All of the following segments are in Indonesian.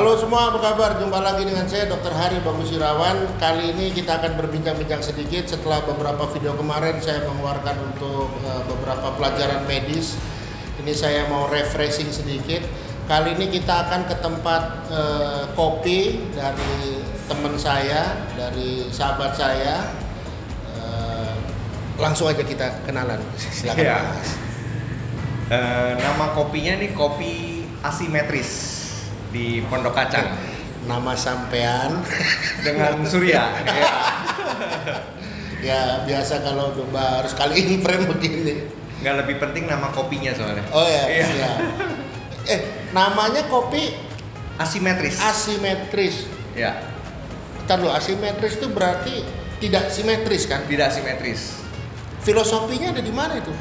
Halo semua, apa kabar? Jumpa lagi dengan saya Dr. Hari Bagus Irawan. Kali ini kita akan berbincang-bincang sedikit setelah beberapa video kemarin saya mengeluarkan untuk beberapa pelajaran medis. Ini saya mau refreshing sedikit. Kali ini kita akan ke tempat kopi dari teman saya, dari sahabat saya. Langsung aja kita kenalan. Silakan. Ya. Nama kopinya nih kopi asimetris di Pondok Kacang. Nama sampean Dengan Surya. Ya. Ya biasa kalau coba harus kali ini frame begini. Nggak lebih penting nama kopinya soalnya. Oh ya, Iya. iya. Namanya kopi Asimetris. asimetris. Ya, Ntar dulu, asimetris itu berarti tidak simetris kan? tidak simetris. Filosofinya ada di mana itu?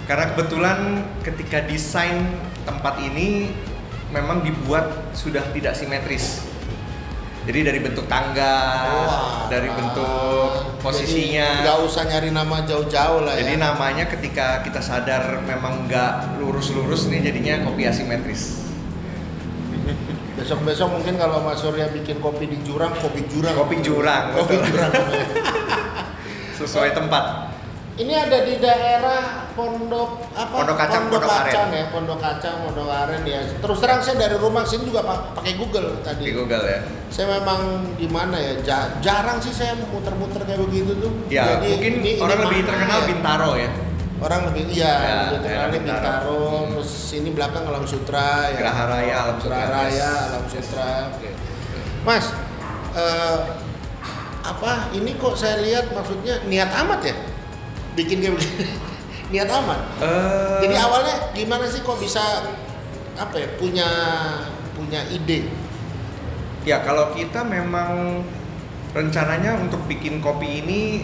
Karena kebetulan ketika desain tempat ini memang dibuat sudah tidak simetris. Jadi dari bentuk tangga, dari bentuk posisinya. Nggak usah nyari nama jauh-jauh lah ya. Jadi namanya ketika kita sadar memang nggak lurus-lurus nih jadinya kopi asimetris. Besok-besok mungkin kalau Mas Surya bikin kopi di jurang, kopi jurang. Kopi jurang, Kopi betul. jurang. Sesuai tempat. Ini ada di daerah Pondok Kacang, Pondok Kacang Aren. ya, Pondok Kacang, Pondok Aren ya. Terus terang saya dari rumah sini juga pakai Google tadi. Di Google ya. Saya memang di mana ya? Jarang sih saya muter-muter kayak begitu tuh. Ya, Jadi mungkin ini orang lebih mana terkenal ya? Bintaro ya. Orang lebih Ya, lebih terkenal daerah Bintaro. Terus sini belakang Alam Sutra ya. Geraha Raya, Alam Sutra. Geraha Raya, Alam Sutra. Oke. Mas, ini kok saya lihat maksudnya niat amat ya? Bikin kayak begini. Niat amat. Jadi awalnya gimana sih kok bisa punya ide? Ya, kalau kita memang rencananya untuk bikin kopi ini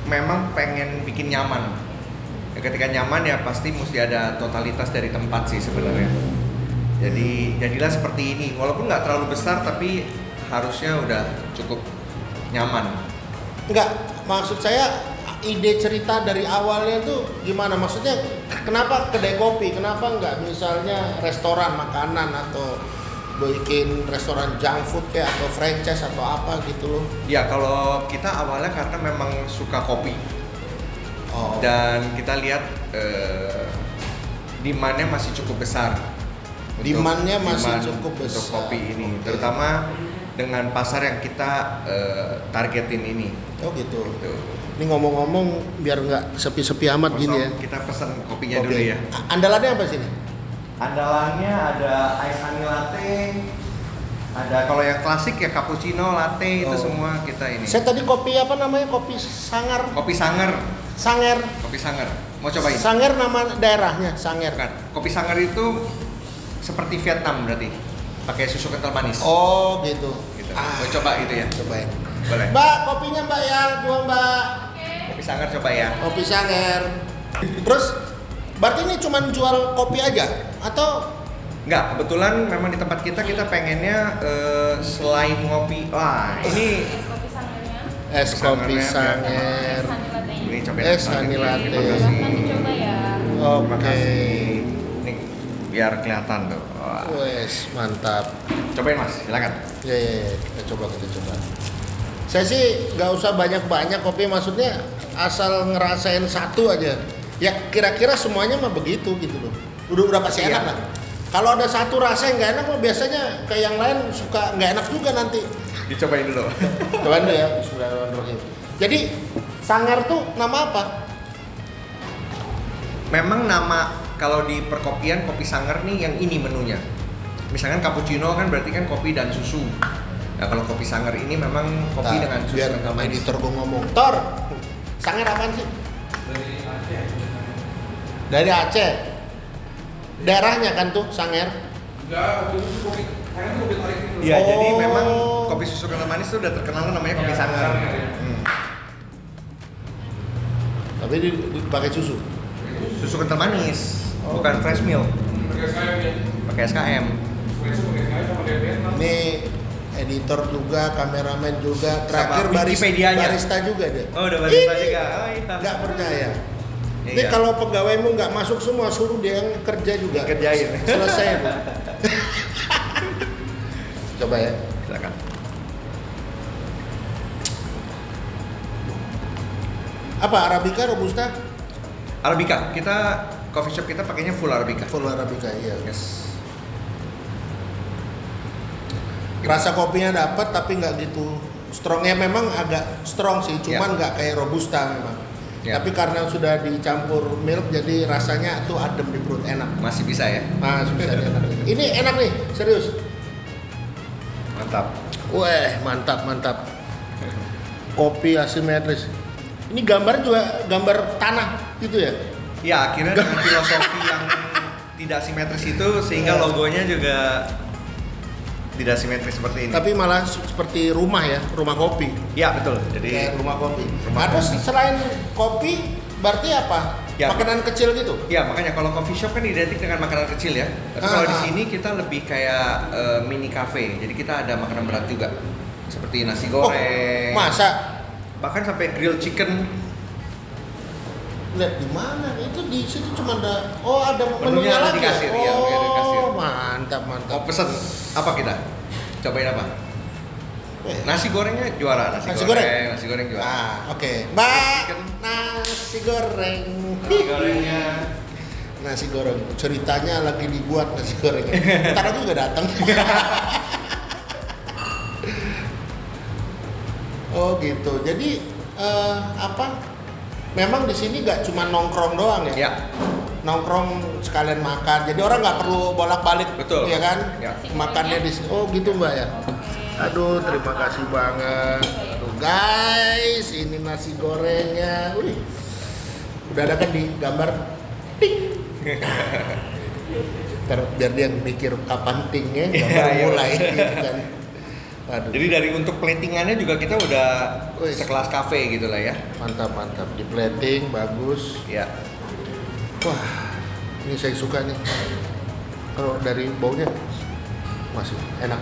memang pengen bikin nyaman. Ya, ketika nyaman ya pasti mesti ada totalitas dari tempat sih sebenarnya. Jadi jadilah seperti ini. Walaupun nggak terlalu besar tapi harusnya udah cukup nyaman. Enggak, maksud saya ide cerita dari awalnya tuh gimana? Maksudnya kenapa kedai kopi? Kenapa enggak misalnya restoran makanan atau bikin restoran junk food kayak atau franchise atau apa gitu loh? Ya, kalau kita awalnya karena memang suka kopi. Oh. Dan kita lihat demand-nya masih cukup besar. Demand-nya masih demand cukup untuk besar. kopi ini, Oke. terutama dengan pasar yang kita targetin ini. Oh gitu. Gitu. Ini ngomong-ngomong biar nggak sepi-sepi amat gini ya. Kita pesan kopinya Kopi. dulu ya. Andalannya apa sini? Andalannya ada ice honey latte, ada kalau yang klasik ya cappuccino, latte itu Oh. semua kita ini. Saya tadi kopi apa namanya? Kopi Sangar. Kopi Sanger, Sanger. kopi Sanger. Mau cobain? Sanger nama daerahnya, Sanger. Bukan. Kopi Sanger itu seperti Vietnam berarti, pakai susu kental manis. Oh gitu. Gitu. Mau coba gitu ya? Cobain. Boleh. Mbak, kopinya Mbak ya, dua Mbak. Kopi Sanger coba ya. Kopi Sanger. Terus, berarti ini cuma jual kopi aja atau? Enggak, kebetulan memang di tempat kita pengennya selain ngopi. Wah, ini Kopi sangernya. Es kopi Sangernya, Sanger. Honey latte-nya. ini cobain. Es honey latte. Terima kasih. Silahkan dicoba ya. Terima Oke. kasih. Ini biar kelihatan tuh. Wah. Wes, mantap. Cobain Mas, silakan. Ya, kita coba. Saya sih nggak usah banyak-banyak kopi, maksudnya asal ngerasain satu aja. Ya kira-kira semuanya mah begitu gitu loh. Udah pasti Iya. enak lah. Kalau ada satu rasa yang nggak enak mah biasanya kayak yang lain suka nggak enak juga nanti. Dicobain dulu. Coba dulu ya, bismillahirrahmanirrahim. Jadi Sanger tuh nama apa? Memang nama kalau di perkopian kopi Sanger nih yang ini menunya. Misalkan cappuccino kan berarti kan kopi dan susu. Nah, kalau kopi Sanger ini memang kopi dengan susu biar kental manis. editor gue ngomong. Tor, Sanger apaan sih? Dari Aceh. Daerahnya kan tuh Sanger. Iya, Oh. jadi memang kopi susu kental manis itu udah terkenal namanya kopi Sanger. Tapi dipakai susu. Susu kental manis, bukan fresh milk. Pakai SKM. Ini editor juga, kameramen juga, terakhir Sama Wikipedianya. barista juga dia. Oh, udah barista juga. Oh, iya. Nggak percaya. Ini Iya. kalau pegawaimu nggak masuk semua, suruh dia yang kerja juga. Dikerjain. Selesai Bu. Coba ya. Silakan. Apa Arabica, Robusta? Arabica. Kita coffee shop kita pakainya full Arabica. Full Arabica, iya. Yes. Rasa kopinya dapat tapi nggak gitu strongnya, memang agak strong sih, cuman nggak kayak Robusta memang. Tapi karena sudah dicampur milk jadi rasanya tuh adem di perut, enak. Masih bisa ya? Masih bisa enak. Ini enak nih, serius. Mantap. Wah, mantap. Kopi asimetris. Ini gambar juga gambar tanah gitu ya? Ya, akhirnya dengan filosofi yang tidak simetris itu sehingga logonya juga tidak simetris seperti ini. Tapi malah seperti rumah ya, rumah kopi. Ya, betul. Jadi kayak rumah kopi. Rumah Terus kopi. selain kopi, berarti apa? Ya. Makanan kecil gitu? ya, makanya kalau coffee shop kan identik dengan makanan kecil ya. Tapi kalau di sini kita lebih kayak mini cafe. Jadi kita ada makanan berat juga. Seperti nasi goreng. Masa? Bahkan sampai grilled chicken. Lihat di mana? Itu di situ cuma ada. Oh, ada Menunya menunya ada lagi. di kasir, iya, menunya ada di kasir. Oh, mantap. Mau pesen apa kita? Cobain apa? Nasi gorengnya juara, nasi goreng juara. Ah, oke. Mbak, nasi goreng. Nasi gorengnya. Nasi goreng. Ceritanya lagi dibuat nasi goreng. Ntar lagi juga datang. Oh gitu. Jadi apa? Memang di sini nggak cuma nongkrong doang ya? Ya. Nongkrong sekalian makan. Jadi orang nggak perlu bolak-balik, Betul. ya kan? Ya. Makannya di sini. Oh gitu Mbak ya. Aduh, terima kasih banget. Aduh guys, ini nasi gorengnya. Wih. Udah ada kan di gambar ting. Biar dia mikir kapan tingnya, gambar Iya, mulai iya. gitu kan. Aduh. Jadi dari untuk platingannya juga kita udah Wih. sekelas cafe gitu lah ya. Mantap. Di plating bagus. Ya. Wah, ini saya suka nih. Kalau dari baunya masih enak.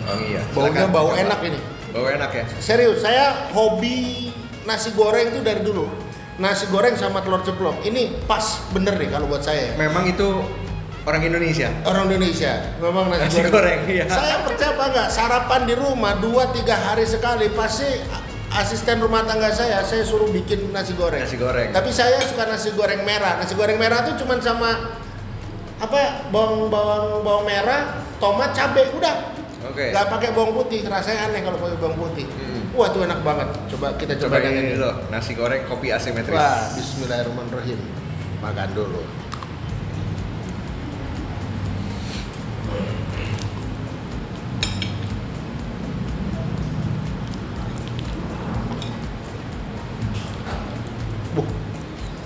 Oh iya. Baunya Silakan. bau Coba. enak ini. Bau enak ya. Serius, saya hobi nasi goreng itu dari dulu. Nasi goreng sama telur ceplok. Ini pas bener nih kalau buat saya. Memang itu orang Indonesia. Orang Indonesia, memang Nasi goreng, iya. Saya percaya apa enggak, sarapan di rumah 2-3 hari sekali pasti asisten rumah tangga saya suruh bikin nasi goreng. Nasi goreng. Tapi saya suka nasi goreng merah. Nasi goreng merah tuh cuman sama apa? Bawang merah, tomat, cabai, udah. Oke. Nggak pakai bawang putih, rasanya aneh kalau pakai bawang putih. Wah, itu enak banget. Coba kita coba Coba yang ini dulu, nasi goreng kopi asimetris. Wah, bismillahirrahmanirrahim. Makan dulu.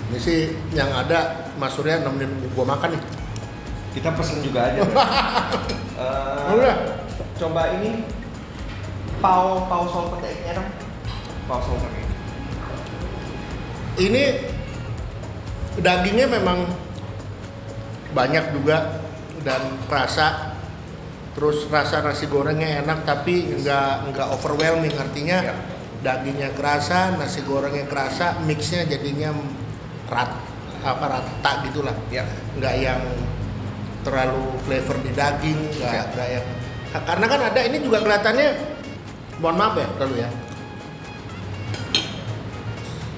Ini sih yang ada Mas Surya nemenin gua makan nih. Kita pesen juga aja. Udah. Coba ini pau salted egg-nya dong. Pau salted egg. Ini dagingnya memang banyak juga dan rasa, terus rasa nasi gorengnya enak tapi nggak overwhelming, artinya Ya. dagingnya kerasa, nasi gorengnya kerasa, mixnya jadinya rata gitulah. Ya. Nggak yang terlalu flavor di daging, Ya. nggak yang, karena kan ada ini juga kelihatannya, mohon maaf ya terlalu ya.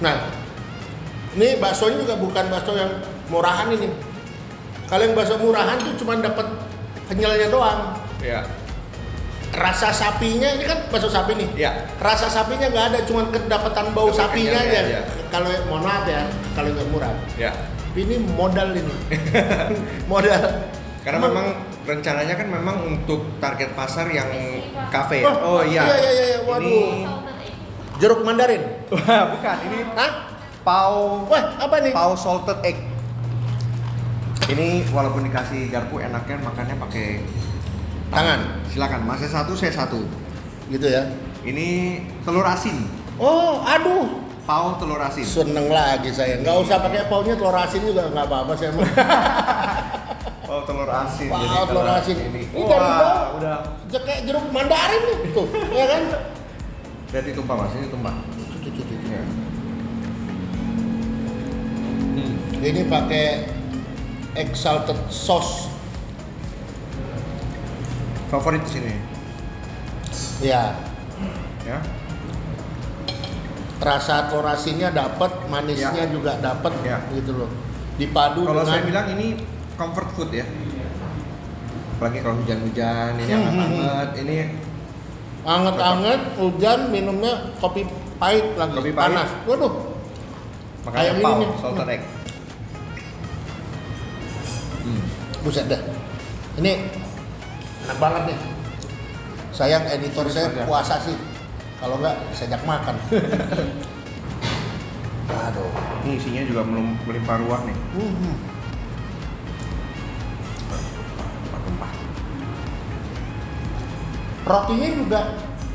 Nah, ini baksonya juga bukan bakso yang murahan ini. Kalau yang bakso murahan tuh cuma dapat kenyalnya doang. Ya. Rasa sapinya ini kan bakso sapi nih. Ya. Rasa sapinya nggak ada, cuma kedapatan bau Dapat sapinya kenyalnya aja. aja. Kalau mohon maaf ya, kalau nggak murah. Ya. Ini modal ini. Modal. Karena memang rencananya kan memang untuk target pasar yang kafe. Oh, iya. Iya. Waduh. Ini Jeruk Mandarin. wah, bukan, ini Hah? pau Wah, apa nih? pau salted egg. Ini walaupun dikasih garpu enaknya makannya pakai Tangan. Silakan, masnya satu, saya satu. Gitu ya. Ini telur asin. Oh, aduh. Pau telur asin. Seneng lagi saya. Nggak usah pakai paunya, telur asin juga nggak apa-apa saya mau. Pau telur asin. Pau jadi telur kalau asin. Ini. Ini dari bawah. Wah, udah. Kayak jeruk Mandarin nih. Tuh, ya kan? Berarti tumpah mas, ini tumpah. Ya. Ini pakai exalted sauce. Favorit di sini. Ya, Ya. rasa telur asinnya dapat, manisnya Ya. juga dapat, Ya. gitu loh. Dipadu Kalau dengan saya bilang ini comfort food ya. Apalagi kalau hujan-hujan, ini hangat-hangat, ini anget-anget, hujan, minumnya kopi pahit lagi, Kopi pahit. panas. Waduh, makanya Kayak pau, ini nih. salted egg. buset dah. Ini enak banget nih. Sayang editor saya Aja. puasa sih. Kalau enggak, saya ajak makan. Aduh. Ini isinya juga belum melimpah ruah nih. Tumpah. Rotinya juga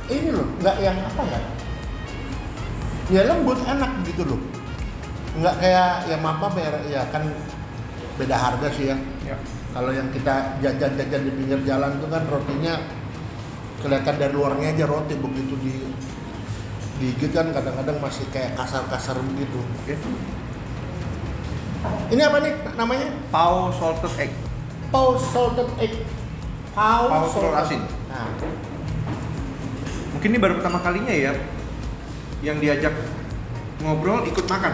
ini loh, nggak yang apa ya? Ya lembut, enak gitu loh. Nggak kayak ya apa ya kan beda harga sih ya. Ya. Kalau yang kita jajan-jajan di pinggir jalan tuh kan rotinya kelihatan dari luarnya aja roti, begitu digigit kan kadang-kadang masih kayak kasar-kasar begitu. Oke. Ini apa nih namanya? Pau salted egg. Pau salted egg. Pau Telur salted. asin. Nah, Mungkin ini baru pertama kalinya ya yang diajak ngobrol ikut makan.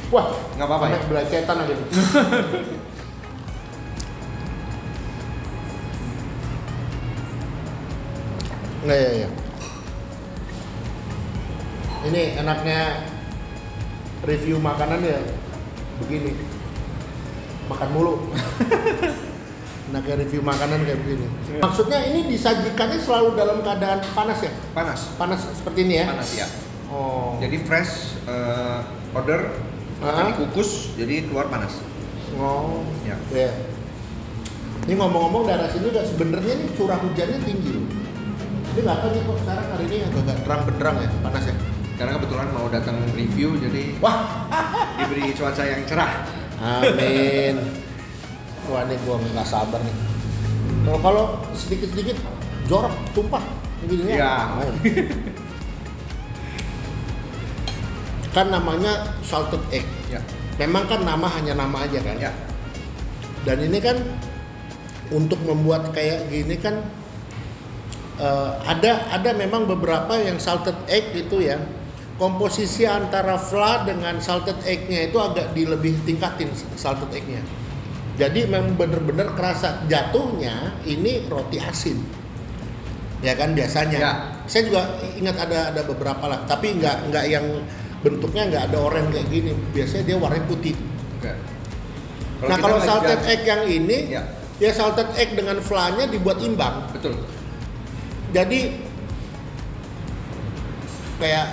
Wah, Nggak apa-apa ya? sampai belacetan aja tuh. Nah, ya. Ini enaknya review makanan ya begini. Makan mulu. Enaknya review makanan kayak begini. Maksudnya ini disajikannya selalu dalam keadaan panas ya? Panas. Panas seperti ini ya? Panas ya. Oh. Jadi fresh order dikukus jadi keluar panas. Oh. Ya. Ya. Ini ngomong-ngomong daerah sini juga sebenarnya nih curah hujannya tinggi loh. Ini nggak tahu nih kok sekarang hari ini agak terang benderang ya, panas ya. Karena kebetulan mau datang review jadi Wah, diberi cuaca yang cerah. amin. Wah, ini gua nggak sabar nih. Kalau sedikit-sedikit jorok, tumpah, begini Ya. Kan namanya salted egg. Ya. Memang kan nama hanya nama aja kan. Ya. Dan ini kan untuk membuat kayak gini kan ada memang beberapa yang salted egg itu ya, komposisi antara fla dengan salted egg-nya itu agak lebih tingkatin salted egg-nya. Jadi memang bener-bener kerasa jatuhnya ini roti asin. Ya kan biasanya. Ya. Saya juga ingat ada beberapa lah, tapi nggak yang bentuknya nggak ada oranye kayak gini. Biasanya dia warnanya putih. Oke. Nah, kita kalau lagi salted jalan- egg yang ini ya salted egg dengan fla-nya dibuat imbang. Betul. Jadi kayak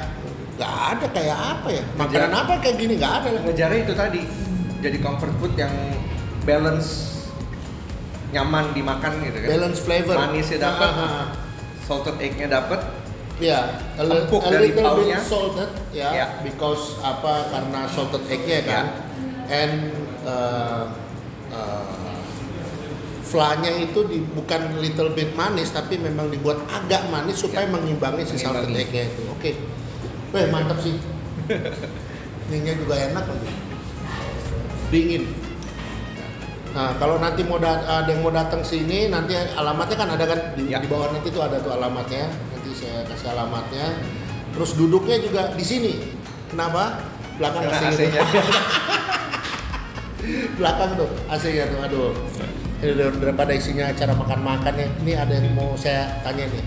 nggak ada kayak apa ya, makanan apa kayak gini nggak ada lah. Ngejarnya itu tadi jadi comfort food yang balance, nyaman dimakan gitu kan. Balance flavor, Manisnya dapat, salted egg-nya dapat. Ya, Empuk a dari little paunya. bit salted ya, Ya. because apa karena salted egg-nya kan, and fla-nya itu bukan little bit manis tapi memang dibuat agak manis supaya mengimbangi si salted Mengimbangi. egg-nya itu. Oke, weh mantap sih. Ininya juga enak lagi, dingin. Nah, kalau nanti ada yang mau datang sini, nanti alamatnya kan ada kan Ya. di bawah nanti tuh ada tuh alamatnya. Nanti saya kasih alamatnya. Terus duduknya juga di sini. Kenapa? Belakang Karena AC-nya. AC-nya. Belakang tuh AC-nya tuh. Aduh. Ini daripada isinya acara makan-makan ya. Ini ada yang mau saya tanya nih.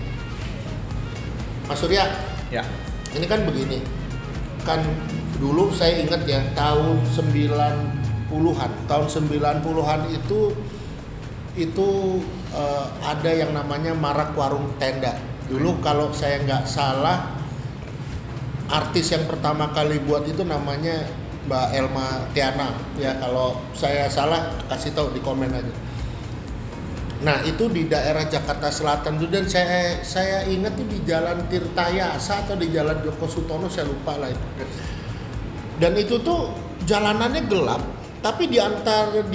Mas Surya, Ya. ini kan begini. Kan dulu saya ingat ya tahun 90-an. Tahun 90-an itu ada yang namanya marak warung tenda. Dulu kalau saya nggak salah artis yang pertama kali buat itu namanya Mbak Elma Tiana. Ya kalau saya salah kasih tahu di komen aja. Nah itu di daerah Jakarta Selatan tuh, dan saya ingat tuh di Jalan Tirtayasa atau di Jalan Joko Sutono, saya lupa lah itu. Dan itu tuh jalanannya gelap, tapi di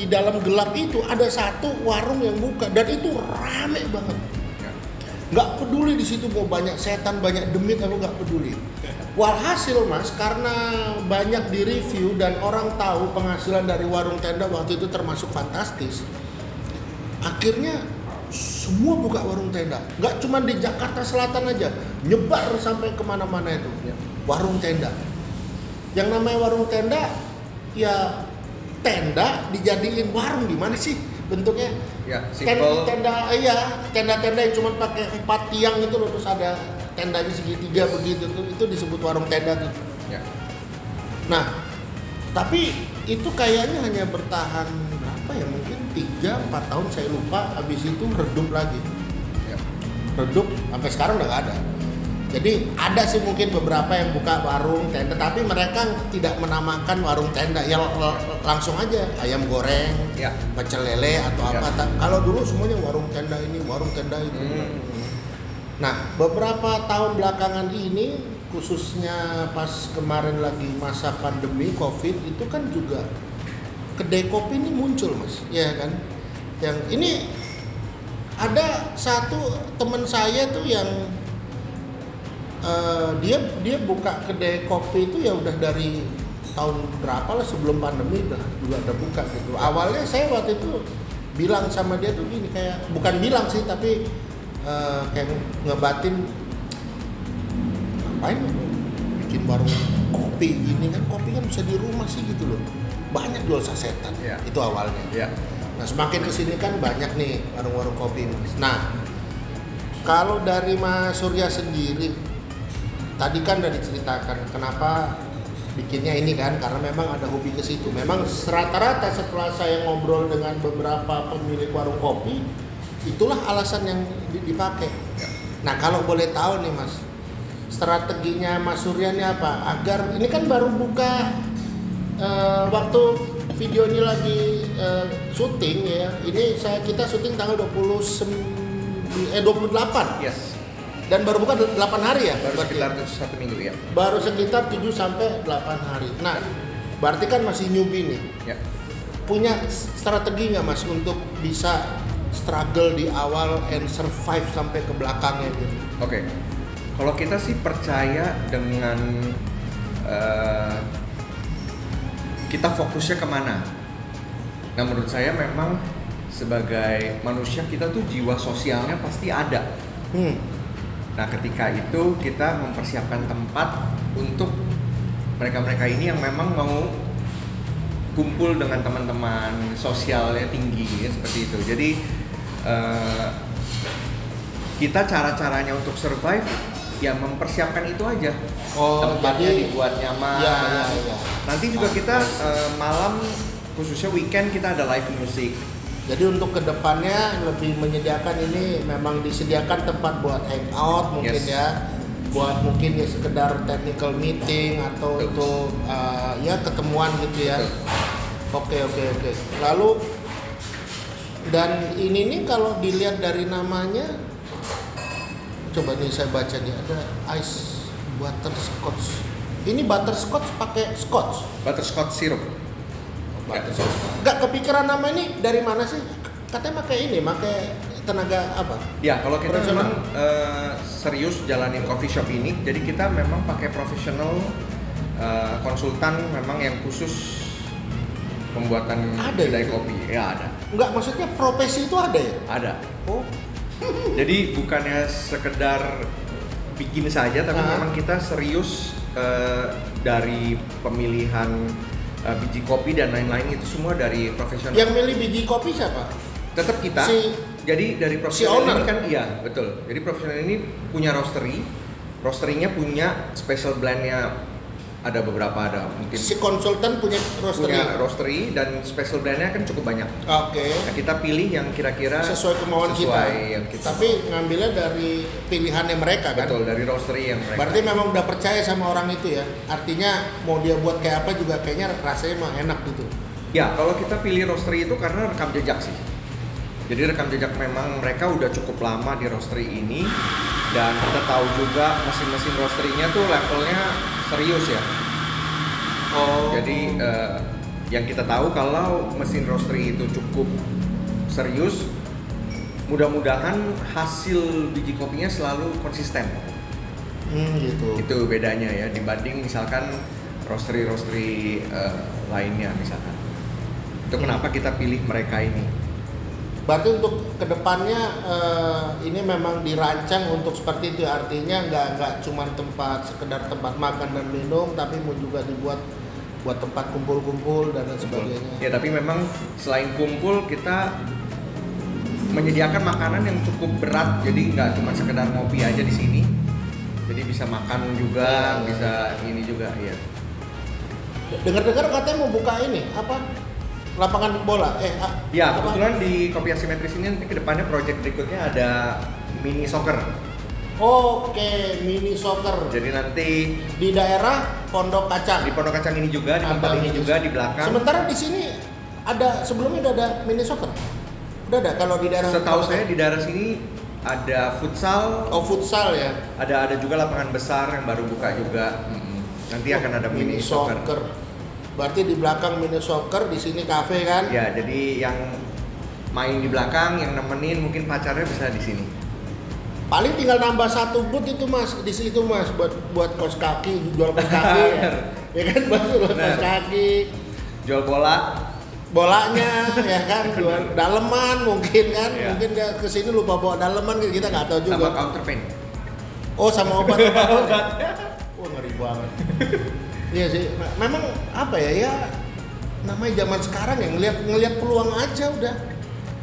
dalam gelap itu ada satu warung yang buka dan itu rame banget. Nggak peduli di situ mau banyak setan, banyak demit, aku nggak peduli. Walhasil mas, karena banyak di review dan orang tahu penghasilan dari warung tenda waktu itu termasuk fantastis. Akhirnya semua buka warung tenda. Nggak cuma di Jakarta Selatan aja, nyebar sampai kemana-mana itu. Warung tenda. Yang namanya warung tenda, ya tenda dijadiin warung, gimana sih bentuknya? Ya, simple. Tenda-tenda yang cuma pakai 4 tiang itu loh, terus ada tendanya segitiga begitu tuh, itu disebut warung tenda tuh. Ya. Nah, tapi itu kayaknya hanya bertahan berapa ya, mungkin 3-4 tahun saya lupa, habis itu redup lagi. Ya. Redup sampai sekarang udah nggak ada. Jadi ada sih mungkin beberapa yang buka warung tenda, tapi mereka tidak menamakan warung tenda, ya langsung aja ayam goreng, ya, pecel lele atau ya, apa. Kalau dulu semuanya warung tenda ini, warung tenda itu. Nah, beberapa tahun belakangan ini, khususnya pas kemarin lagi masa pandemi COVID, itu kan juga kedai kopi ini muncul, Mas, ya kan? Yang ini ada satu teman saya tuh yang dia buka kedai kopi itu ya udah dari tahun berapa lah, sebelum pandemi juga udah buka gitu. Awalnya saya waktu itu bilang sama dia tuh gini, kayak bukan bilang sih, tapi kayak ngebatin, ngapain bikin warung kopi gini kan, kopi kan bisa di rumah sih gitu loh, banyak jual sasetan. Itu awalnya. Nah, semakin kesini kan banyak nih warung-warung kopi, Mas. Nah, kalau dari Mas Surya sendiri, tadi kan udah diceritakan kenapa bikinnya ini kan, karena memang ada hobi ke situ. Memang rata-rata setelah saya ngobrol dengan beberapa pemilik warung kopi, itulah alasan yang dipakai. Nah, kalau boleh tahu nih, Mas, strateginya Mas Surya ini apa? Agar ini kan baru buka waktu video ini lagi syuting ya. Ini kita syuting tanggal 28. Yes. Dan baru buka 8 hari ya? Baru sekitar 1 minggu ya. Baru sekitar 7 sampai 8 hari. Nah, berarti kan masih newbie nih. Ya. Punya strategi nggak, Mas, untuk bisa struggle di awal and survive sampai ke belakangnya gitu? Oke. Kalau kita sih percaya dengan kita fokusnya kemana. Nah, menurut saya memang sebagai manusia kita tuh jiwa sosialnya pasti ada. Nah, ketika itu kita mempersiapkan tempat untuk mereka-mereka ini yang memang mau kumpul dengan teman-teman, sosialnya tinggi ya, seperti itu. Jadi kita cara-caranya untuk survive ya mempersiapkan itu aja. Tempatnya dibuat nyaman. Ya. Nanti juga kita malam, khususnya weekend, kita ada live music. Jadi untuk kedepannya lebih menyediakan ini, memang disediakan tempat buat hangout mungkin. Ya, buat mungkin ya sekedar technical meeting atau untuk ya ketemuan gitu ya. Oke. Lalu dan ini nih kalau dilihat dari namanya, coba nih saya baca nih, ada ice butterscotch. Ini butterscotch pakai scotch. Butterscotch syrup. Gak kepikiran nama ini dari mana sih? Katanya pakai tenaga apa? Ya, kalau kita memang serius jalanin coffee shop ini, jadi kita memang pakai profesional konsultan memang yang khusus pembuatan kedai kopi. Ya, ada. Enggak, maksudnya profesi itu ada ya? Ada. Oh. Jadi bukannya sekedar bikin saja, tapi memang kita serius dari pemilihan biji kopi dan lain-lain, itu semua dari profesional. Yang milih biji kopi siapa? Tetap kita. Jadi dari profesional ini kan, iya betul. Jadi profesional ini punya roastery. Roasterynya punya special blendnya, ada beberapa, ada mungkin. Si konsultan punya roastery dan special blendnya kan cukup banyak. Oke. Nah, kita pilih yang kira-kira sesuai kemauan kita. Tapi ngambilnya dari pilihannya mereka kan? Betul, dari roastery yang mereka. Berarti memang udah percaya sama orang itu ya? Artinya mau dia buat kayak apa juga kayaknya rasanya emang enak gitu. Ya, kalau kita pilih roastery itu karena rekam jejak sih. Jadi rekam jejak memang mereka udah cukup lama di roastery ini, dan kita tahu juga mesin-mesin roastery-nya tuh levelnya serius ya. Jadi yang kita tahu kalau mesin roastery itu cukup serius, mudah-mudahan hasil biji kopinya selalu konsisten. Gitu. Itu bedanya ya dibanding misalkan roastery lainnya misalkan. Itu kenapa kita pilih mereka ini. Berarti untuk kedepannya ini memang dirancang untuk seperti itu, artinya nggak cuma sekedar tempat makan dan minum, tapi mau juga dibuat buat tempat kumpul-kumpul dan lain sebagainya. Ya tapi memang selain kumpul kita menyediakan makanan yang cukup berat, jadi nggak cuma sekedar ngopi aja di sini, jadi bisa makan juga, bisa ini juga ya. Dengar-dengar katanya mau buka ini apa? Lapangan bola. Ya, kebetulan di Kopi Asimetris ini nanti kedepannya project berikutnya ada mini soccer. Oke, mini soccer. Jadi nanti Di daerah Pondok Kacang. di Pondok Kacang ini juga, di tempat ini juga, di belakang. Sementara di sini sebelumnya udah ada mini soccer. Udah ada kalau di daerah. Setahu saya di daerah sini ada futsal. Oh, futsal ya. Ada juga lapangan besar yang baru buka juga. Nanti akan ada mini soccer. Berarti di belakang mini soccer, di sini kafe kan? Ya, jadi yang main di belakang, yang nemenin mungkin pacarnya bisa di sini. Paling tinggal nambah satu booth itu Mas, di situ Mas, buat kaos kaki, jual kaos kaki ya. Ya kan, buat kaos kaki. Jual Bolanya ya kan, jual daleman mungkin kan. Ya. Mungkin dia kesini lupa bawa daleman, kita nggak tahu juga. Sama counter paint. Oh, sama obat. Wah, ngeri banget. Iya sih, memang apa ya namanya zaman sekarang ya ngelihat peluang aja udah.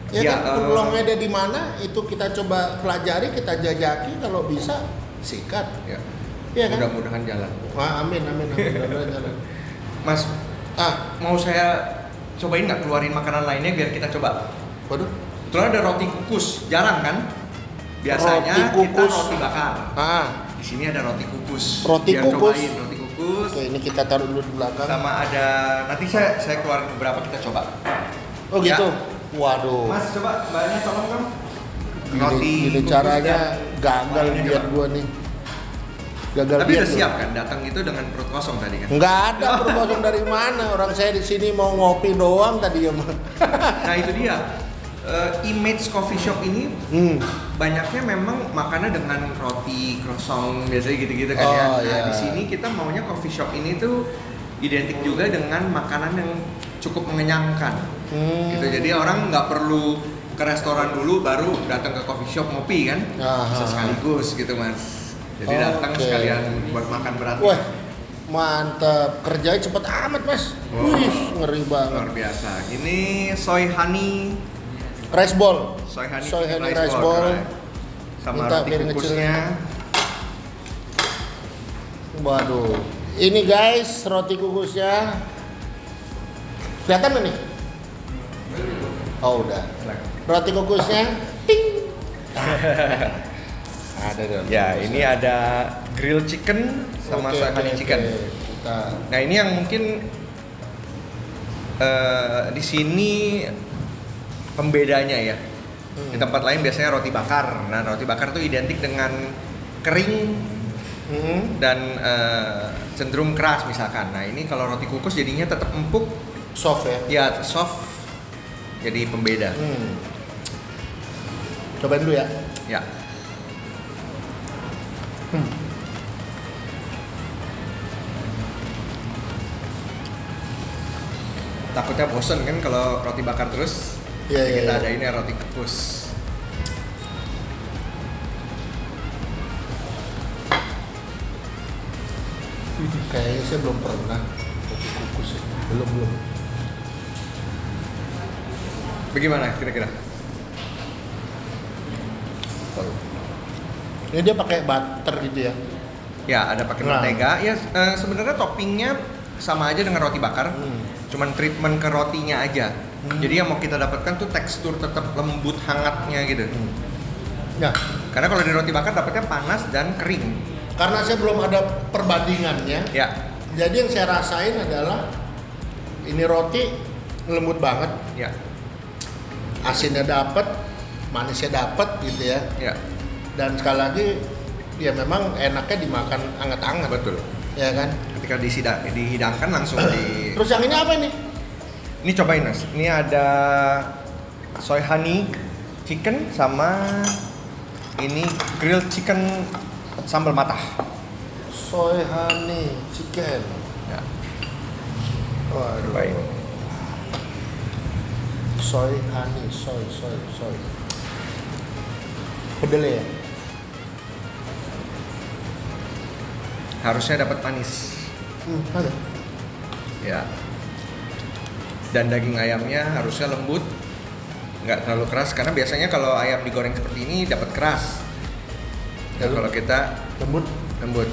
Ya kan, peluangnya ada di mana itu kita coba pelajari, kita jajaki, kalau bisa sikat. Ya. Iya kan? Mudah-mudahan jalan. Wah, amin. Mudah-mudahan jalan. Mas, mau saya cobain nggak keluarin makanan lainnya biar kita coba? Waduh. Kebetulan ada roti kukus, jarang kan? Biasanya kita roti bakar. Di sini ada roti kukus. Biar cobain roti kukus. Oke, ini kita taruh dulu di belakang. Sama ada, nanti saya keluarin beberapa, kita coba. Oh gitu. Waduh. Mas, coba mbaknya tolong dong. Ini caranya gagal biar gua nih. Gagal. Tapi udah siap kan? Datang itu dengan perut kosong tadi kan? Nggak ada perut kosong dari mana? Orang saya di sini mau ngopi doang tadi ya mah. Nah itu dia. Image coffee shop ini banyaknya memang makannya dengan roti, croissant, biasanya gitu-gitu kan ya. Nah di sini kita maunya coffee shop ini tuh identik juga dengan makanan yang cukup mengenyangkan. Gitu. Jadi orang nggak perlu ke restoran dulu baru datang ke coffee shop ngopi kan? Bisa sekaligus gitu Mas. Jadi datang sekalian buat makan berat. Wah, mantap. Kerjanya cepet amat Mas. Wih, ngeri banget. Luar biasa. Ini soy honey rice ball. Soy honey rice ball. Sama minta roti kukusnya. Waduh. Ini guys, roti kukusnya. Kelihatan nggak nih? Oh udah. Roti kukusnya. Ting. Ada dong. Ya, ini ada grill chicken sama soy honey chicken. Nah, ini yang mungkin di sini pembedanya ya. Di tempat lain biasanya roti bakar. Nah, roti bakar itu identik dengan kering dan cenderung keras misalkan. Nah, ini kalau roti kukus jadinya tetap empuk, soft ya. Ya, soft. Jadi pembeda. Cobain dulu ya. Ya. Takutnya bosen kan kalau roti bakar terus. Kita ada ini roti kukus. Kayaknya saya belum pernah roti kukus ya. Belum. Bagaimana kira-kira? Ini dia pakai butter gitu ya? Ya, ada pakai mentega. Ya, sebenarnya toppingnya sama aja dengan roti bakar. Cuman treatment ke rotinya aja. Jadi yang mau kita dapatkan tuh tekstur tetap lembut hangatnya gitu. Ya. Karena kalau di roti bakar dapatnya panas dan kering. Karena saya belum ada perbandingannya. Ya. Jadi yang saya rasain adalah ini roti lembut banget. Ya. Asinnya dapat, manisnya dapat gitu ya. Ya. Dan sekali lagi ya memang enaknya dimakan anget-anget. Betul. Ya kan? Ketika dihidangkan langsung di. Terus yang ini apa nih? Ini cobain Mas. Ini ada soy honey chicken sama ini grilled chicken sambal matah. Soy honey chicken. Ya. Waduh. Baik. Soy honey, soy. Kedelai ya? Harusnya dapat manis. Ada. Ya. Dan daging ayamnya harusnya lembut, nggak terlalu keras karena biasanya kalau ayam digoreng seperti ini dapat keras. Dan kalau kita Lembut.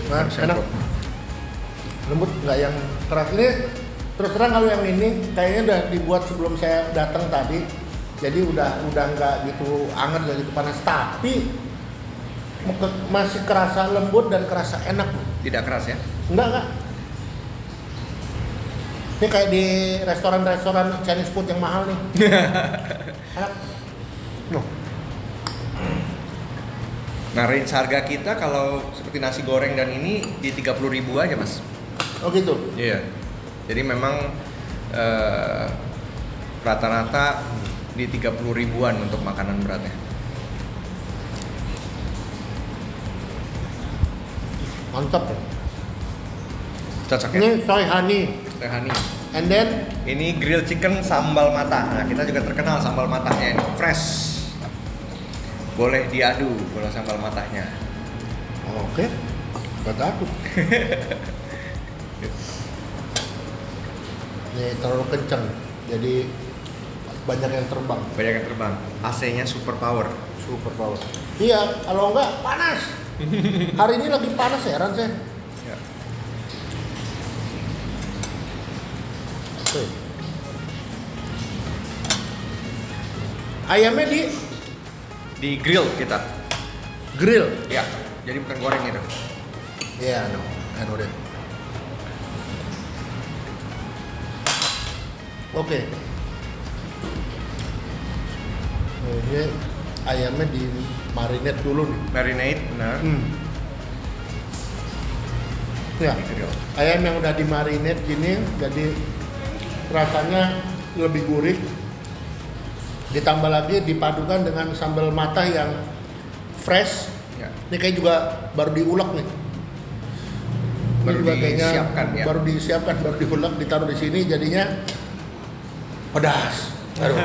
Nah, harusnya enak. empuk. Lembut, nggak yang keras. Ini terus terang kalau yang ini kayaknya udah dibuat sebelum saya datang tadi, jadi udah nggak gitu anget, nggak gitu panas, tapi masih kerasa lembut dan kerasa enak. Tidak keras ya? Enggak. Ini kayak di restoran Chinese food yang mahal nih. Enak. No. Nah, range harga kita kalau seperti nasi goreng dan ini di 30.000 aja, Mas. Oh gitu. Iya. Jadi memang rata-rata di 30.000-an untuk makanan beratnya. Mantap ya. Cocok ya? Ini soy honey. Rehani. And then Ini grill chicken sambal mata. Nah, kita juga terkenal sambal matanya ini fresh. Boleh diadu kalau sambal matanya. oke. Gak takut. Ini terlalu kenceng. Jadi banyak yang terbang. Banyak yang terbang. AC-nya super power. Super power. Iya, kalau enggak panas. Hari ini lagi panas, heran saya. Ya. Oke. Ayamnya Di grill kita. grill. Ya. Jadi bukan goreng itu. Iya, no, I know that. Oke. Nah, ini ayamnya di marinate dulu nih. Marinate, benar. Ya, Di grill. ayam yang udah di marinate gini, jadi rasanya lebih gurih. Ditambah lagi dipadukan dengan sambal matah yang fresh. Ya. Ini kayak juga baru diulek nih. Ini Baru juga kayaknya disiapkan, ya. Baru disiapkan, baru diulek, ditaruh di sini jadinya pedas. Aduh.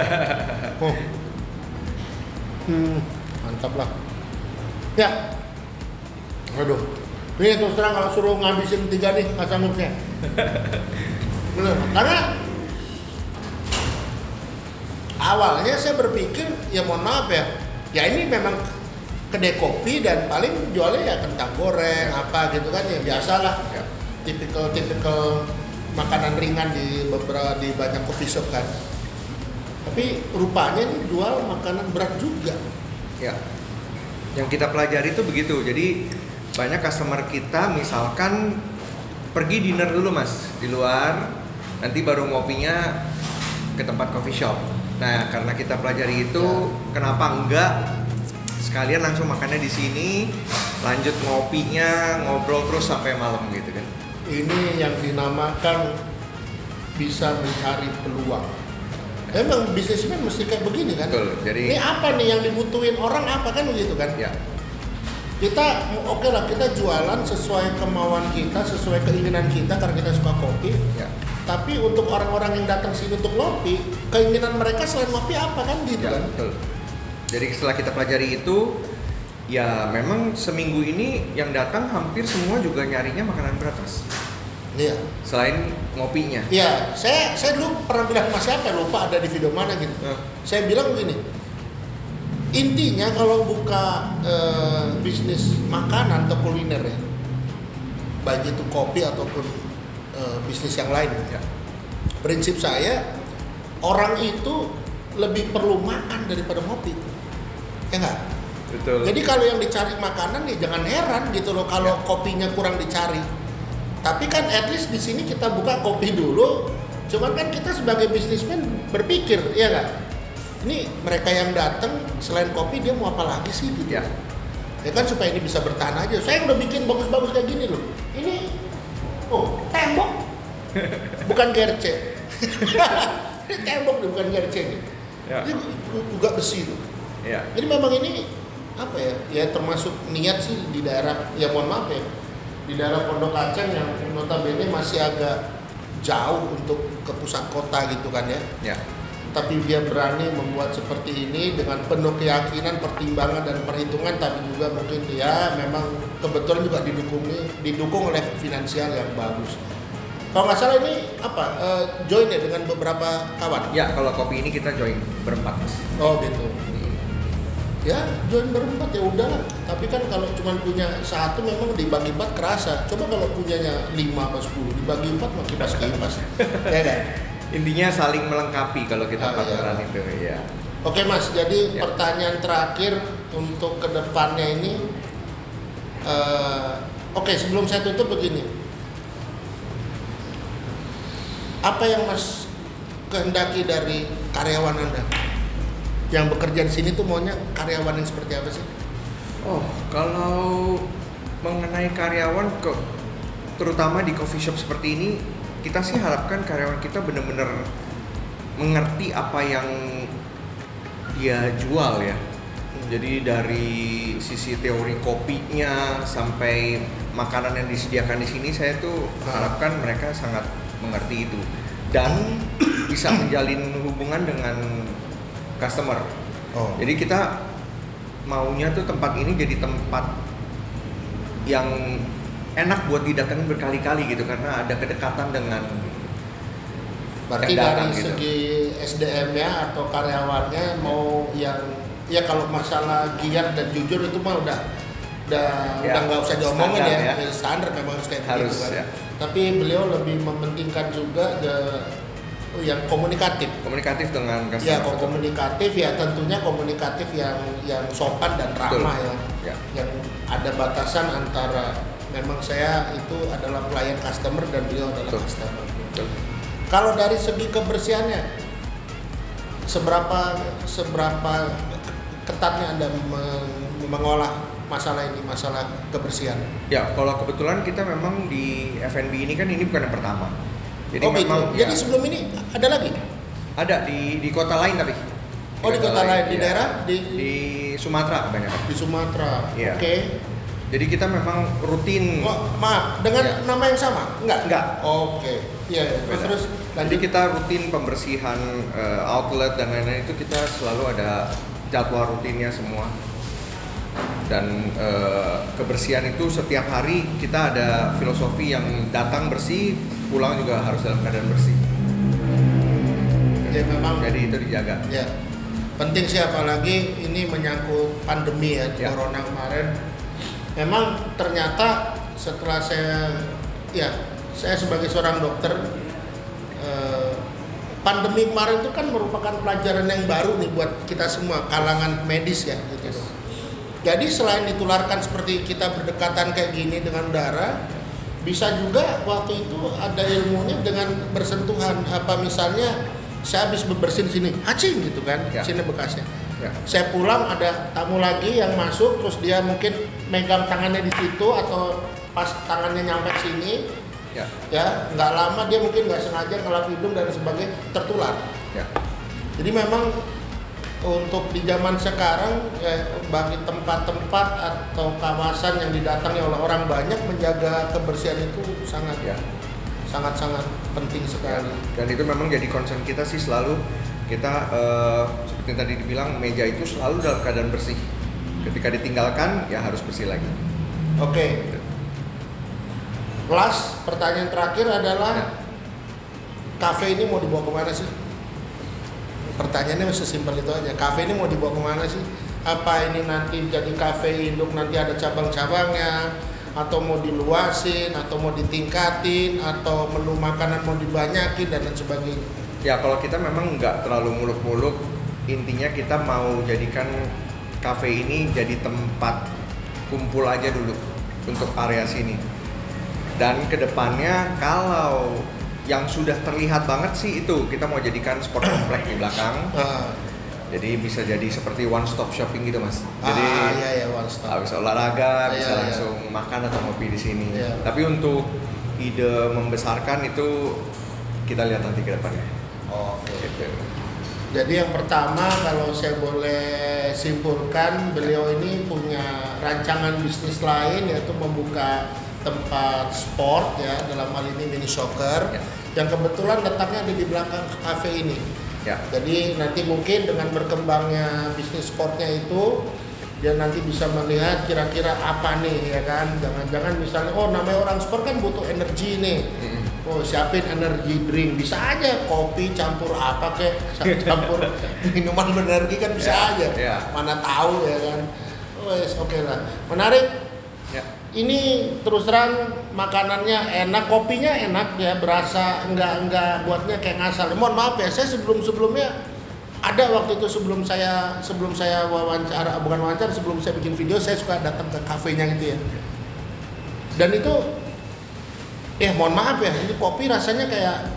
Oh. Mantap lah. Ya. Aduh. Ini terus terang kalau suruh ngabisin 3 nih nggak sanggupnya. Bener. Karena awalnya saya berpikir ya mohon maaf ya ini memang kedai kopi dan paling jualnya ya kentang goreng apa gitu kan ya biasalah Ya. tipikal makanan ringan di banyak coffee shop kan, tapi rupanya ini jual makanan berat juga. Ya. Yang kita pelajari itu begitu. Jadi banyak customer kita misalkan pergi dinner dulu, Mas, di luar, nanti baru ngopinya ke tempat coffee shop. Nah, karena kita pelajari itu, kenapa enggak sekalian langsung makannya di sini, lanjut ngopinya, ngobrol terus sampai malam gitu kan. Ini yang dinamakan bisa mencari peluang. Emang bisnismen mesti kayak begini kan? Betul. Jadi Ini apa nih yang dibutuhin orang apa kan begitu kan? ya, Kita oke lah kita jualan sesuai kemauan kita, sesuai keinginan kita karena kita suka kopi. ya. Tapi untuk orang-orang yang datang sini untuk ngopi, keinginan mereka selain ngopi apa kan gitu Ya, kan? betul. Jadi setelah kita pelajari itu, ya memang seminggu ini yang datang hampir semua juga nyarinya makanan berat, Mas. Iya. Selain ngopinya. Iya, saya dulu pernah bilang sama siapa lupa ada di video mana gitu. Saya bilang begini, intinya kalau buka bisnis makanan atau kuliner ya, baik itu kopi ataupun bisnis yang lain, Ya. prinsip saya orang itu lebih perlu makan daripada ngopi, ya nggak? Betul. Jadi kalau yang dicari makanan ya jangan heran gitu loh kalau kopinya kurang dicari. Tapi kan at least di sini kita buka kopi dulu. Cuman kan kita sebagai bisnismen berpikir, ya nggak? Ini mereka yang datang selain kopi dia mau apa lagi sih gitu? Ya. Ya kan supaya ini bisa bertahan aja. Saya udah bikin bagus-bagus kayak gini loh. Ini, tembok, bukan gerce. Ini tembok nih, bukan gerce nih. Ya. Ini juga besi tuh. Ya. Jadi memang ini apa ya? Ya termasuk niat sih di daerah. Ya mohon maaf ya, di daerah Pondok Kacang yang notabene masih agak jauh untuk ke pusat kota gitu kan ya. Ya. tapi dia berani membuat seperti ini dengan penuh keyakinan, pertimbangan dan perhitungan, tapi juga mungkin dia memang kebetulan juga didukung oleh finansial yang bagus. Kalau nggak salah ini join ya dengan beberapa kawan? Ya, kalau kopi ini kita join berempat, Mas. Oh gitu. Ya join berempat ya udahlah. Tapi kan kalau cuma punya satu memang dibagi 4 kerasa. Coba kalau punyanya 5 atau 10 dibagi 4 mah kipas-kipas. Ya kan? Intinya saling melengkapi kalau kita partneran iya. itu ya. Oke Mas, jadi pertanyaan terakhir untuk kedepannya ini, sebelum saya tutup begini, apa yang Mas kehendaki dari karyawan Anda yang bekerja di sini tuh maunya karyawan yang seperti apa sih? Oh, kalau mengenai karyawan terutama di coffee shop seperti ini, kita sih harapkan karyawan kita benar-benar mengerti apa yang dia jual ya. Jadi dari sisi teori kopinya sampai makanan yang disediakan di sini, saya tuh harapkan mereka sangat mengerti itu dan bisa menjalin hubungan dengan customer. Oh. Jadi kita maunya tuh tempat ini jadi tempat yang enak buat didatengin berkali-kali gitu, karena ada kedekatan dengan berarti dari segi SDM-nya atau karyawannya mau yang ya kalau masalah giat dan jujur itu mah udah nggak usah diomongin ya. Standar memang harus kayak begitu kan. Ya. Tapi beliau lebih mementingkan juga yang komunikatif dengan customer. Ya, komunikatif ya, tentunya komunikatif yang sopan dan ramah ya. Yang ada batasan antara memang saya itu adalah pelayan customer dan beliau adalah customer. Betul. Kalau dari segi kebersihannya, seberapa ketatnya Anda mengolah masalah kebersihan? Ya, kalau kebetulan kita memang di F&B ini kan ini bukan yang pertama. Jadi memang gitu. Jadi sebelum ini ada lagi? Ada di kota lain tapi. Di kota lain di daerah di Sumatera kebanyakan. Di Sumatera. Ya. Oke. Jadi kita memang rutin. Maaf, dengan nama yang sama? Enggak. Oke. Iya. Terus nanti kita rutin pembersihan outlet dan lain-lain, itu kita selalu ada jadwal rutinnya semua. Dan kebersihan itu setiap hari kita ada filosofi yang datang bersih, pulang juga harus dalam keadaan bersih. Ya memang. Jadi itu dijaga. Ya. Penting sih, apalagi ini menyangkut pandemi ya. Corona kemarin. Memang ternyata setelah saya sebagai seorang dokter, pandemi kemarin itu kan merupakan pelajaran yang baru nih buat kita semua kalangan medis ya gitu. Jadi selain ditularkan seperti kita berdekatan kayak gini dengan udara, bisa juga waktu itu ada ilmunya dengan bersentuhan. Apa misalnya saya habis bebersin sini, acing gitu kan, sini bekasnya. Ya. Saya pulang ada tamu lagi yang masuk, terus dia mungkin megang tangannya di situ atau pas tangannya nyampe sini, ya nggak lama dia mungkin nggak sengaja ngelap hidung dan sebagainya, tertular. Ya. Jadi memang untuk di zaman sekarang bagi tempat-tempat atau kawasan yang didatangi oleh orang banyak, menjaga kebersihan itu sangat penting sekali. Dan itu memang jadi concern kita sih, selalu kita seperti yang tadi dibilang, meja itu selalu dalam keadaan bersih. Ketika ditinggalkan ya harus bersih lagi. Oke. Last, pertanyaan terakhir adalah kafe ini mau dibawa kemana sih? Pertanyaannya masih simpel itu aja. Kafe ini mau dibawa kemana sih? Apa ini nanti jadi kafe induk, nanti ada cabang-cabangnya, atau mau diluasin, atau mau ditingkatin, atau menu makanan mau dibanyakin dan lain sebagainya? Ya, kalau kita memang nggak terlalu muluk-muluk, intinya kita mau jadikan kafe ini jadi tempat kumpul aja dulu untuk area sini. Dan kedepannya kalau yang sudah terlihat banget sih itu kita mau jadikan sport complex di belakang. Jadi bisa jadi seperti one stop shopping gitu Mas. Jadi one stop. Habis olahraga bisa langsung makan atau ngopi di sini. Tapi untuk ide membesarkan itu kita lihat nanti ke depannya. Gitu. Jadi yang pertama kalau saya boleh simpulkan, beliau ini punya rancangan bisnis lain yaitu membuka tempat sport ya, dalam hal ini mini soccer yang kebetulan letaknya ada di belakang kafe ini. Ya. Jadi nanti mungkin dengan berkembangnya bisnis sportnya itu, dia nanti bisa melihat kira-kira apa nih ya kan. Jangan-jangan misalnya, oh namanya orang sport kan butuh energi nih. Oh siapin energi drink, bisa aja kopi campur apa kek, campur minuman berenergi kan bisa aja. Mana tahu ya kan. Oke lah, menarik. Ya. Ini terus terang makanannya enak, kopinya enak ya, berasa enggak buatnya kayak ngasal. Mohon maaf ya, saya sebelumnya ada waktu itu sebelum saya wawancara, bukan wawancara, sebelum saya bikin video saya suka datang ke kafenya gitu ya. Dan itu mohon maaf ya, ini kopi rasanya kayak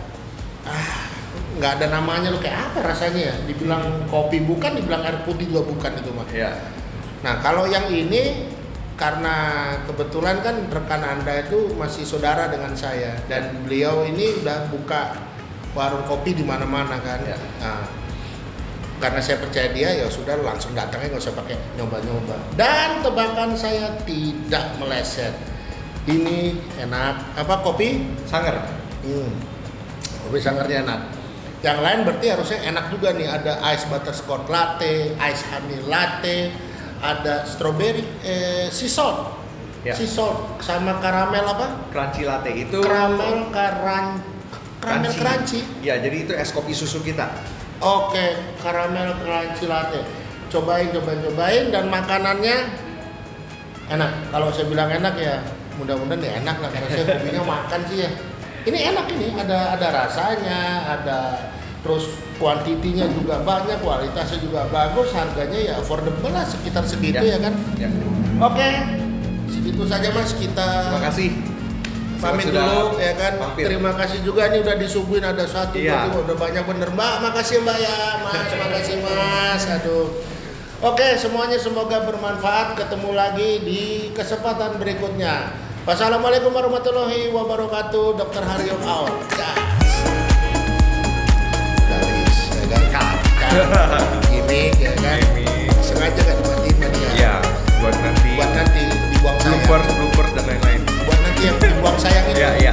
nggak ada namanya loh, kayak apa rasanya ya? Dibilang kopi bukan, dibilang air putih juga bukan itu mah. Ya. Nah, kalau yang ini karena kebetulan kan rekan Anda itu masih saudara dengan saya dan beliau ini udah buka warung kopi di mana-mana kan. Ya. Nah, karena saya percaya dia ya sudah langsung datangnya nggak usah pakai nyoba-nyoba. Dan tebakan saya tidak meleset. Ini enak. Apa kopi? Sanger. Kopi sangernya enak. Yang lain berarti harusnya enak juga nih. Ada ice butterscotch latte, ice honey latte, ada strawberry sea salt. Ya. Sea salt sama karamel apa? Crunchy latte itu. Karamel crunchy. Ya, jadi itu es kopi susu kita. Oke, karamel crunchy latte. Cobain dan makanannya enak. Kalau saya bilang enak ya mudah-mudahan ya enak lah, karena saya hobinya makan sih ya. Ini enak, ini ada rasanya, ada terus kuantitinya juga banyak, kualitasnya juga bagus, harganya ya affordable lah, sekitar segitu ya kan. Ya. Oke, segitu saja Mas, kita Terima kasih. pamit Sudah dulu ya kan. mampir. Terima kasih juga nih udah disuguhin ada satu, Iya. udah banyak bener Mbak. Makasih Mbak ya, Mas. Makasih Mas. Aduh. Oke, semuanya semoga bermanfaat. Ketemu lagi di kesempatan berikutnya. Wassalamualaikum warahmatullahi wabarakatuh. Dr. Haryo out. Garis, ya kan? Gimik ya kan? Sengaja kan dimatiin kan ya? Ya, buat nanti dibuang sayang. blooper dan lain-lain. Buat nanti yang dibuang sayang itu. Iya.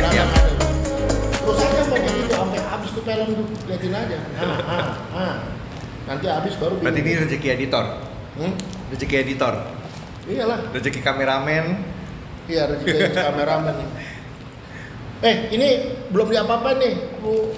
Terus aja mau gitu sampai habis tuh film tuh, liatin aja. Nanti habis baru. Berarti ini rezeki editor. Rezeki editor. Iyalah. Rezeki kameramen. Iya, rezeki kameramen nih. Ini belum diapa-apain nih. Lu